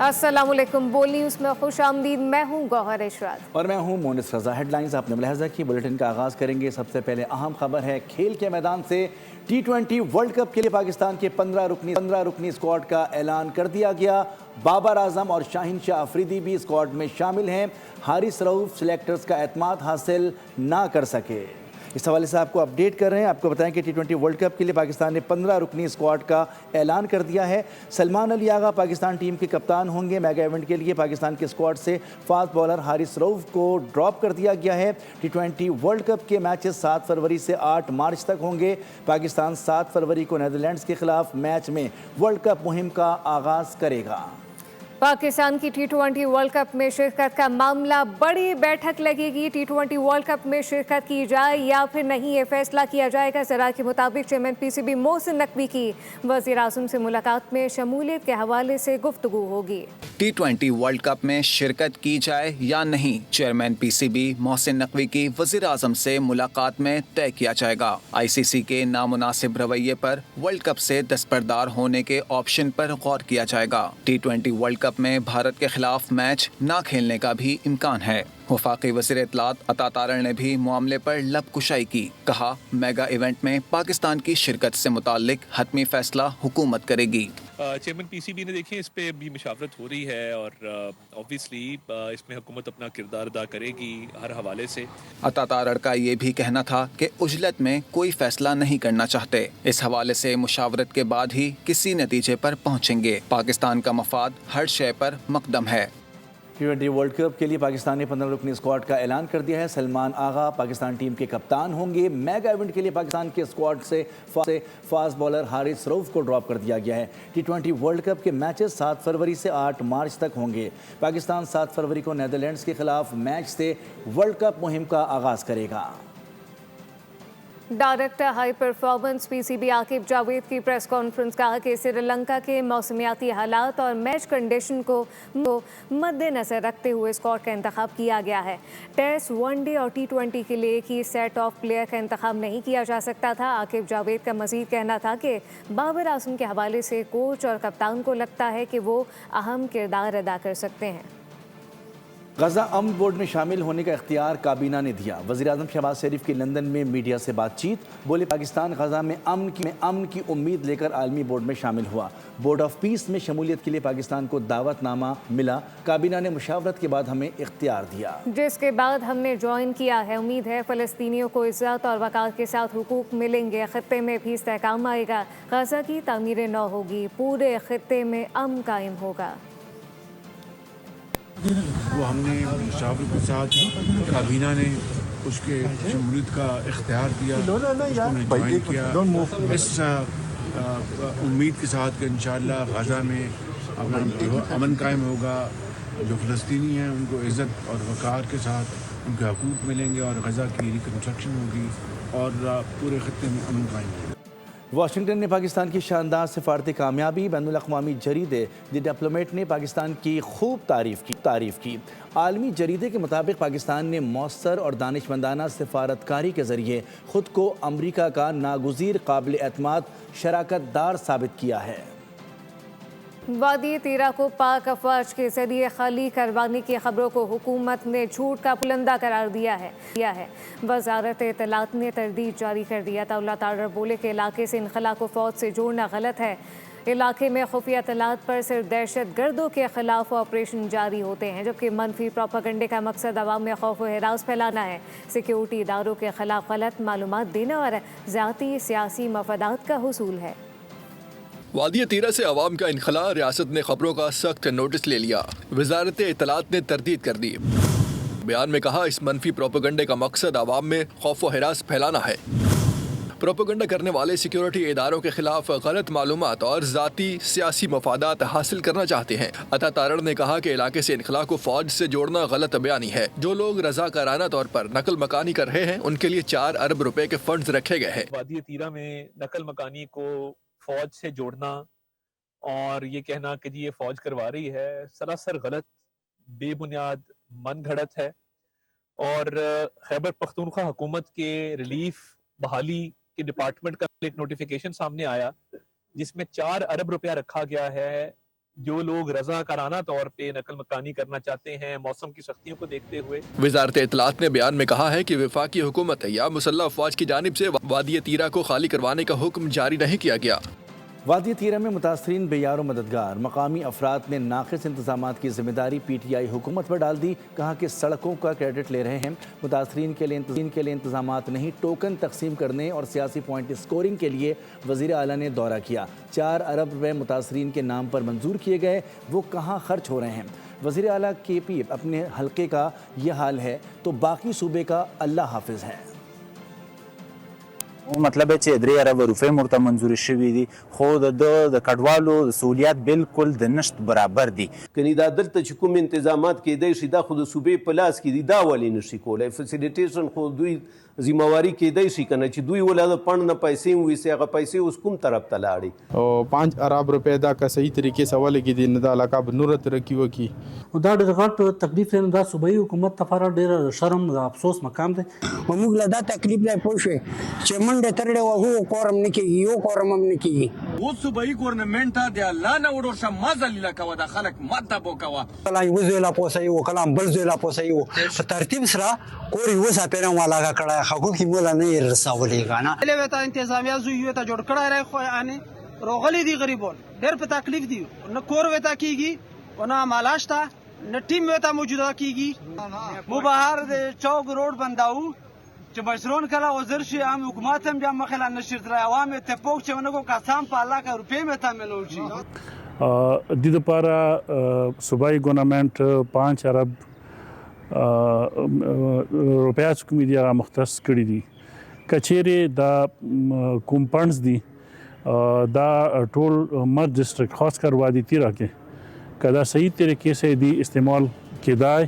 अस्सलामुअलैकुम। बोल न्यूज़ में खुश आमदीद। मैं हूँ गौहर इशरात और मैं हूँ मोनिस रजा। हेडलाइंस आपने मुलाहजा की। बुलेटिन का आगाज़ करेंगे। सबसे पहले अहम खबर है खेल के मैदान से। T20 वर्ल्ड कप के लिए पाकिस्तान के 15 रुकनी स्क्वाड का ऐलान कर दिया गया। बाबर आजम और शाहीन शाह अफरीदी भी स्क्वाड में शामिल हैं। हारिस रऊफ सिलेक्टर्स का एतमाद हासिल ना कर सके। इस हवाले से आपको अपडेट कर रहे हैं। आपको बताएं कि T20 वर्ल्ड कप के लिए पाकिस्तान ने 15 रुकनी स्क्वाड का ऐलान कर दिया है। सलमान अली आगा पाकिस्तान टीम के कप्तान होंगे। मेगा इवेंट के लिए पाकिस्तान के स्क्वाड से फास्ट बॉलर हारिस रऊफ को ड्रॉप कर दिया गया है। T20 वर्ल्ड कप के मैचेस 7 फरवरी से 8 मार्च तक होंगे। पाकिस्तान 7 फरवरी को नीदरलैंड्स के खिलाफ मैच में वर्ल्ड कप मुहिम का आगाज़ करेगा। पाकिस्तान की T20 वर्ल्ड कप में शिरकत का मामला, बड़ी बैठक लगेगी। T20 वर्ल्ड कप में शिरकत की जाए या फिर नहीं, ये फैसला किया जाएगा। ज़रा के मुताबिक चेयरमैन PCB मोहसिन नकवी की वज़ीर आज़म से मुलाकात में शमूलियत के हवाले से गुफ्तगू होगी। T20 वर्ल्ड कप में शिरकत की जाए या नहीं, चेयरमैन PCB मोहसिन नकवी की वज़ीर आज़म से मुलाकात में तय किया जाएगा। ICC के नामुनासिब रवैये पर वर्ल्ड कप से दस्तबरदार होने के ऑप्शन पर गौर किया जाएगा। T20 वर्ल्ड कप में भारत के खिलाफ मैच ना खेलने का भी इम्कान है। वफाकी वज़ीर इत्तलात अता तारड़ ने भी मामले पर लब कुशाई की। कहा, मेगा इवेंट में पाकिस्तान की शिरकत से मुताल्लिक हतमी फैसला हुकूमत करेगी। चेयरमैन PCB ने देखिए इस पे भी मुशावरत हो रही है और ऑब्वियसली इसमें हुकूमत अपना किरदार अदा करेगी हर हवाले से। अता तारड़ का ये भी कहना था कि उजलत में कोई फैसला नहीं करना चाहते। इस हवाले से मुशावरत के बाद ही किसी नतीजे पर पहुंचेंगे। पाकिस्तान का मफाद हर शय पर मकदम है। T20 वर्ल्ड कप के लिए पाकिस्तान ने 15 रुकनी स्क्वाड का ऐलान कर दिया है। सलमान आगा पाकिस्तान टीम के कप्तान होंगे। मेगा इवेंट के लिए पाकिस्तान के स्क्वाड से फास्ट बॉलर हारिस रऊफ को ड्रॉप कर दिया गया है। T20 वर्ल्ड कप के मैचेस 7 फरवरी से 8 मार्च तक होंगे। पाकिस्तान 7 फरवरी को नीदरलैंड्स के खिलाफ मैच से वर्ल्ड कप मुहिम का आगाज़ करेगा। Director high performance PCB Aqib Javed की प्रेस कॉन्फ्रेंस कहा कि श्रीलंका के मौसमियाती हालात और मैच कंडीशन को मद्देनजर रखते हुए स्क्वाड का इंतखाब किया गया है। टेस्ट, वनडे और T20 के लिए एक ही सेट ऑफ प्लेयर का इंतखाब नहीं किया जा सकता था। आकिब जावेद का मजीद कहना था कि बाबर आजम के हवाले से कोच और कप्तान को लगता है कि वो अहम किरदार अदा कर सकते हैं। गजा अमन बोर्ड में शामिल होने का इख्तियार काबीना ने दिया। वज़ीर आज़म शहबाज शरीफ की लंदन में मीडिया से बातचीत। बोले, पाकिस्तान गजा में अमन की उम्मीद लेकर आलमी बोर्ड में शामिल हुआ। बोर्ड ऑफ पीस में शमूलियत के लिए पाकिस्तान को दावतनामा मिला। काबीना ने मुशावरत के बाद हमें इख्तियार दिया, जिसके बाद हमने ज्वाइन किया है। उम्मीद है फ़लस्तीनियों को इज़्ज़त और वक़ार के साथ हुकूक मिलेंगे। ख़त्ते में भी इस्तेहकाम आएगा। गजा की तामीर नौ होगी। पूरे ख़त्ते में अमन कायम होगा। वो हमने मुशावरत के साथ काबीना ने उसके शमूलियत का इख्तियार दिया, उसने ज्वाइन किया इस उम्मीद के साथ कि इंशाअल्लाह गजा में अमन कायम होगा। जो फ़लस्तीनी हैं उनको इज़्ज़त और वक़ार के साथ उनके हकूक़ मिलेंगे और गजा की रिकन्स्ट्रक्शन होगी और पूरे ख़त्ते में अमन कायम होगा। वाशिंगटन ने पाकिस्तान की शानदार सिफारती कामयाबी। बैनुल अक़वामी जरीदे द डिप्लोमेट ने पाकिस्तान की खूब तारीफ़ की। आलमी जरीदे के मुताबिक पाकिस्तान ने मौसर और दानिशमंदाना सिफारतकारी के ज़रिए ख़ुद को अमरीका का नागुज़ीर काबिल एतमाद शराकतदार साबित किया है। वादी तीरा को पाक अफवाज के जरिए खाली करवाने की खबरों को हुकूमत ने झूठ का पुलंदा करार दिया है। वजारत इत्तलात ने तरदीद जारी कर दिया। अल्लाह ताला बोले कि इलाके से इनखला को फौज से जोड़ना गलत है। इलाके में खुफिया इत्तलात पर सिर्फ दहशत गर्दों के खिलाफ ऑपरेशन जारी होते हैं, जबकि मनफी प्रोपेगेंडे का मकसद अवाम में खौफ व हिरास फैलाना है। सिक्योरिटी इदारों के खिलाफ गलत मालूमात देना और ज़ाती सियासी मफादात का हुसूल है। वादी तीरा से अवाम का इनखला, रियासत ने खबरों का सख्त नोटिस ले लिया। वजारत इत्तलात ने तरदीद कर दी। बयान में कहा, इस मनफी प्रोपेगेंडे का मकसद अवाम में खौफ व हिरास फैलाना है। प्रोपेगेंडा करने वाले सिक्योरिटी इदारों के खिलाफ गलत मालूमात और ज़ाती सियासी मफादात हासिल करना चाहते हैं। अता तारड़ ने कहा कि इलाके से इनखला को फौज से जोड़ना गलत बयानी है। जो लोग रज़ाकाराना तौर पर नकल मकानी कर रहे हैं उनके लिए 4 अरब रुपए के फंड्स रखे गए हैं। वादी तीरा में नकल मकानी को फौज से जोड़ना और ये कहना कि जी ये फौज करवा रही है, सरासर गलत, बेबुनियाद, मन घड़त है। और खैबर पख्तूनख्वा हुकूमत के रिलीफ बहाली के डिपार्टमेंट का एक नोटिफिकेशन सामने आया जिसमें 4 अरब रुपया रखा गया है جو لوگ رضاکارانہ طور پہ نقل مکانی کرنا چاہتے ہیں موسم کی سختیوں کو دیکھتے ہوئے۔ وزارت اطلاعات نے بیان میں کہا ہے کہ وفاقی حکومت یا مسلح افواج کی جانب سے وادی تیرا کو خالی کروانے کا حکم جاری نہیں کیا گیا۔ وادی تیرا میں متاثرین بے یار و مددگار، مقامی افراد نے ناقص انتظامات کی ذمہ داری پی ٹی آئی حکومت پر ڈال دی، کہا کہ سڑکوں کا کریڈٹ لے رہے ہیں، متاثرین کے لیے انتظامات نہیں، ٹوکن تقسیم کرنے اور سیاسی پوائنٹ اسکورنگ کے لیے وزیر اعلیٰ نے دورہ کیا۔ 4 ارب روپے متاثرین کے نام پر منظور کیے گئے، وہ کہاں خرچ ہو رہے ہیں؟ وزیر اعلیٰ کے پی اپنے حلقے کا یہ حال ہے تو باقی صوبے کا اللہ حافظ ہے۔ مطلب چې 3 ارب روپۍ مرته منظور شوي دي، خو د کډوالو سہولیات بالکل د نشت برابر دي. کني دا دلته چې کوم انتظامات کېدای شي دا خو د صوبې په لاس کې دي، دا ولې نشي کولی؟ فیسیلیټیشن خو دوی ذمہواری کېدای شي کنه چې دوی ولې د پڼ نه پیسې وویسي، هغه پیسې اوس کوم طرف ته لاړې؟ او 5 ارب روپۍ دا که صحیح طریقې سره ولګي دي نو دا علاقه به نوره ترقي وکړي. دا ډېر غټ تکلیف دی، دا صوبایي حکومت لپاره ډېر شرم د افسوس مقام دی. موږ له دا تکلیف دی پوه شوې چې منډې ترړې وهو کورم نه کېږي، یو کورم هم نه کېږي. اوس صوبایي ګورنمنټ ته د الله نه وډور شه ما ذلیله کوه، د خلک مطلب وکوه. کله یو ځای لا پوسوي و، کله بل ځای لا پوسوي و، په ترتیب سره کور یې وساتېره والاغه کړی، حقوق یې مولا نه یې رسولي کنه. ولې ته انتظامیه زوی یې ته جوړ کړی راي خو یعنی روغلي دي غریبون ډېر په تکلیف دي، نه کور وتا کېږي و نه مالا شته نه ټیم وتا موجوده کېږي. مو بهر د چوک روډ بنداو چې مشرون کله وزیر شي عام حکومت هم بیا مخه لا نشر تر عوام ته پوک چې ونګو قسم په الله کا روپې مې ته ملو شي. د لپاره صوبایي ګورنمنټ 5 ارب روپیا چې کوم دي هغه مختص کړي دي. کچېرې دا کوم فنډز دي دا ټول مرج ډسټرکټ خاص کر وادی تیرا کې کدا صحیح طریقے سے دی استعمال کیدا ہے.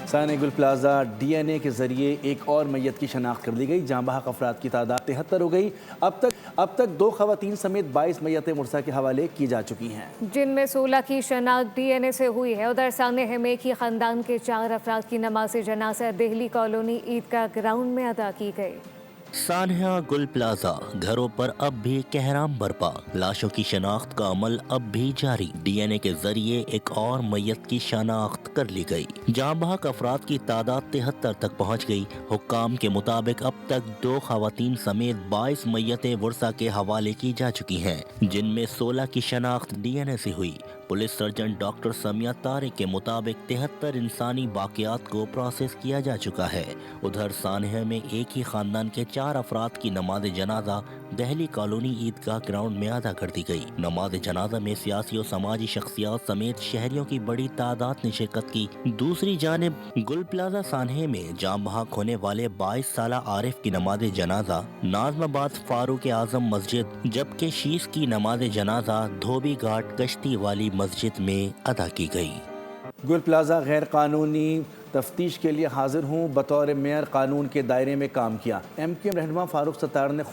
سانحہ گل پلازہ ڈی این اے کے ذریعے ایک اور میت کی شناخت کر لی گئی، جاں بحق افراد کی تعداد 73 ہو گئی. اب تک 2 خواتین سمیت 22 میتیں مرثیہ کے حوالے کی جا چکی ہیں، جن میں 16 کی شناخت ڈی این اے سے ہوئی ہے. ادھر سانحہ میں ایک ہی خاندان کے 4 افراد کی نماز جنازہ دہلی کالونی عیدگاہ گراؤنڈ میں ادا کی گئی. سانحہ گل پلازہ گھروں پر اب بھی کہرام برپا، لاشوں کی شناخت کا عمل اب بھی جاری. ڈی این اے کے ذریعے ایک اور میت کی شناخت کر لی گئی، جہاں بحق افراد کی تعداد 73 تک پہنچ گئی. حکام کے مطابق اب تک 2 خواتین سمیت 22 میتیں ورثہ کے حوالے کی جا چکی ہیں، جن میں 16 کی شناخت ڈی این اے سے ہوئی. Police surgeon doctor Sumaiya Tariq کے مطابق 73 انسانی باقیات کو پروسیس کیا جا چکا ہے. ادھر سانحہ میں ایک ہی خاندان کے 4 افراد کی نماز جنازہ دہلی کالونی عیدگاہ گراؤنڈ میں ادا کر دی گئی. نماز جنازہ میں سیاسی و سماجی شخصیات سمیت شہریوں کی بڑی تعداد نے شرکت کی. دوسری جانب گل پلازہ سانحہ میں جاں بحق ہونے والے 22 سالہ عارف کی نماز جنازہ ناظم آباد فاروق اعظم مسجد، جبکہ شیش کی نماز جنازہ دھوبی گھاٹ کشتی والی مسجد میں ادا کی گئی. گل پلازہ غیر قانونی تفتیش کے لیے حاضر ہوں، بطور میئر قانون کے دائرے میں کام کیا. ایم کیو ایم رہنما فاروق ستار نے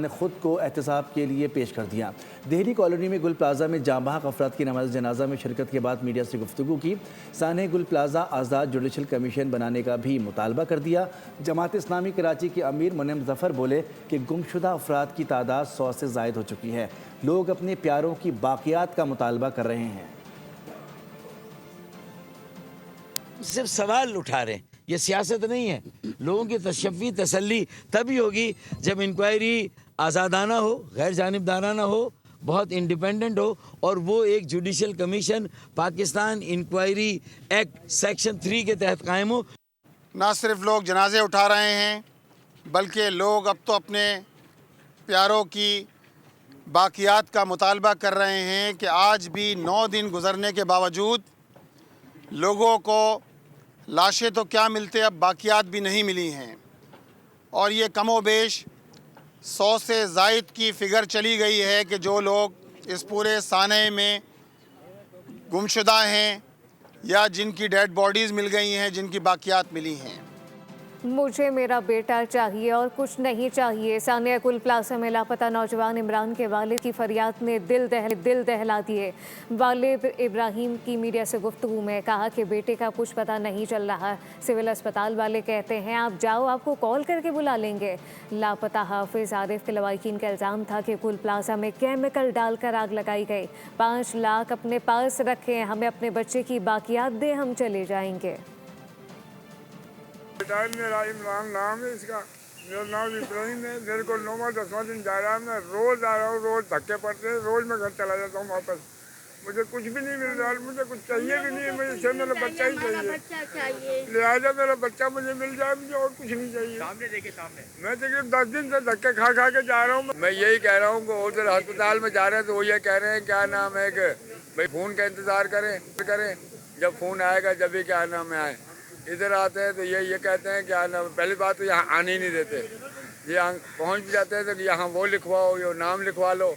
خود کو احتساب کے لیے پیش کر دیا. دہلی کالونی میں گل پلازہ میں جاں بحق افراد کی نماز جنازہ میں شرکت کے بعد میڈیا سے گفتگو کی. سانحہ گل پلازہ آزاد جوڈیشل کمیشن بنانے کا بھی مطالبہ کر دیا. جماعت اسلامی کراچی کے امیر منعم ظفر بولے کہ گمشدہ افراد کی تعداد 100 سے زائد ہو چکی ہے. لوگ اپنے پیاروں کی باقیات کا مطالبہ کر رہے ہیں. صرف سوال اٹھا رہے ہیں، یہ سیاست نہیں ہے. لوگوں کی تشفی تسلی تبھی ہوگی جب انکوائری آزادانہ ہو، غیر جانبدارانہ ہو، بہت انڈیپینڈنٹ ہو، اور وہ ایک judicial commission Pakistan inquiry act section 3 کے تحت قائم ہو. نہ صرف لوگ جنازے اٹھا رہے ہیں بلکہ لوگ اب تو اپنے پیاروں کی باقیات کا مطالبہ کر رہے ہیں کہ آج بھی 9 دن گزرنے کے باوجود لوگوں کو لاشیں تو کیا ملتے، اب باقیات بھی نہیں ملی ہیں. اور یہ کم و بیش 100 سے زائد کی فگر چلی گئی ہے کہ جو لوگ اس پورے سانحے میں گمشدہ ہیں یا جن کی ڈیڈ باڈیز مل گئی ہیں، جن کی باقیات ملی ہیں. मुझे मेरा बेटा चाहिए और कुछ नहीं चाहिए। सानिया गुल प्लाजा में लापता नौजवान इमरान के वालिद की फरियाद ने दिल दहला दिए। वालिद इब्राहिम की मीडिया से गुफ्तगू में कहा कि बेटे का कुछ पता नहीं चल रहा। सिविल अस्पताल वाले कहते हैं आप जाओ, आपको कॉल करके बुला लेंगे। लापता हाफिज आरिफ के लवाकिन का इल्ज़ाम था कि गुल प्लाजा में केमिकल डालकर आग लगाई गई। 5 लाख अपने पास रखें, हमें अपने बच्चे की बाकियात दे, हम चले जाएंगे। मेरा इमरान नाम है इसका, मेरा नाम इब्राहिम है। मेरे को 9वां-10वां दिन जा रहा है, मैं रोज़ आ रहा हूँ, रोज़ धक्के पड़ते हैं, रोज़ मैं घर चला जाता हूँ वापस। मुझे कुछ भी नहीं मिल रहा, मुझे कुछ चाहिए भी नहीं, मुझे सिर्फ मेरा बच्चा ही चाहिए। लिहाजा मेरा बच्चा मुझे मिल जाए, मुझे और कुछ नहीं चाहिए। सामने मैं तकरीबन 10 दिन से धक्के खा के जा रहा हूँ। मैं यही कह रहा हूँ कि उधर अस्पताल में जा रहे हैं तो वो ये कह रहे हैं क्या नाम है कि भाई फ़ोन का इंतज़ार करें, जब फ़ोन आएगा जब भी क्या नाम है आए। इधर आते हैं तो ये कहते हैं क्या नाम, पहली बात तो यहाँ आने ही नहीं देते। यहाँ पहुँच भी जाते हैं तो यहाँ वो लिखवाओ, ये नाम लिखवा लो,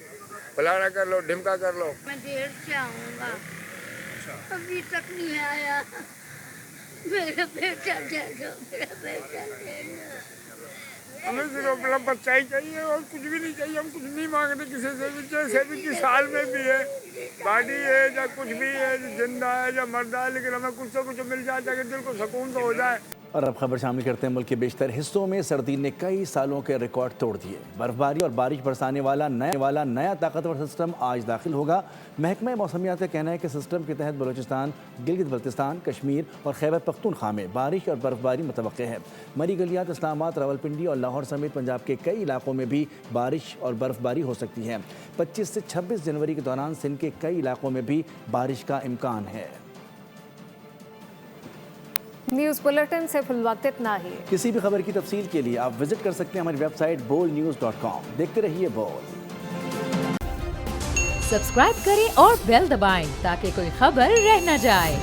फलाना कर लो, ढिमका कर लो। मैं देर से आऊँगा, अभी तक नहीं आया। मेरा बेटा दे दो, मेरा बेटा दे दो। हमें सिर्फ अपना बच्चा ही चाहिए और कुछ भी नहीं चाहिए। हम कुछ नहीं मांगते किसी से भी, जैसे भी किस हाल में भी है, बॉडी है या कुछ भी है, जिंदा है या मर्दा है, लेकिन हमें कुछ से कुछ मिल जाए ताकि दिल को सुकून तो हो जाए। और अब खबर शामिल करते हैं। मुल्क के बेशतर हिस्सों में सर्दी ने कई सालों के रिकॉर्ड तोड़ दिए। बर्फबारी और बारिश बरसाने वाला नया ताकतवर सिस्टम आज दाखिल होगा। महकमा मौसमियात का कहना है कि सिस्टम के तहत बलूचिस्तान, गिलगित बल्तिस्तान, कश्मीर और खैबर पख्तूनख्वा में बारिश और बर्फबारी मुतवक्के है। मरी गलियात, इस्लामाबाद, रावलपिंडी और लाहौर समेत पंजाब के कई इलाकों में भी बारिश और बर्फबारी हो सकती है। 25 से 26 जनवरी के दौरान सिंध के कई इलाकों में भी बारिश का इम्कान है। न्यूज़ बुलेटिन से फिलवक्त इतना ही। किसी भी खबर की तफसील के लिए आप विजिट कर सकते हैं हमारी वेबसाइट bolnews.com। देखते रहिए बोल। सब्सक्राइब करें और बेल दबाएं ताकि कोई खबर रह न जाए।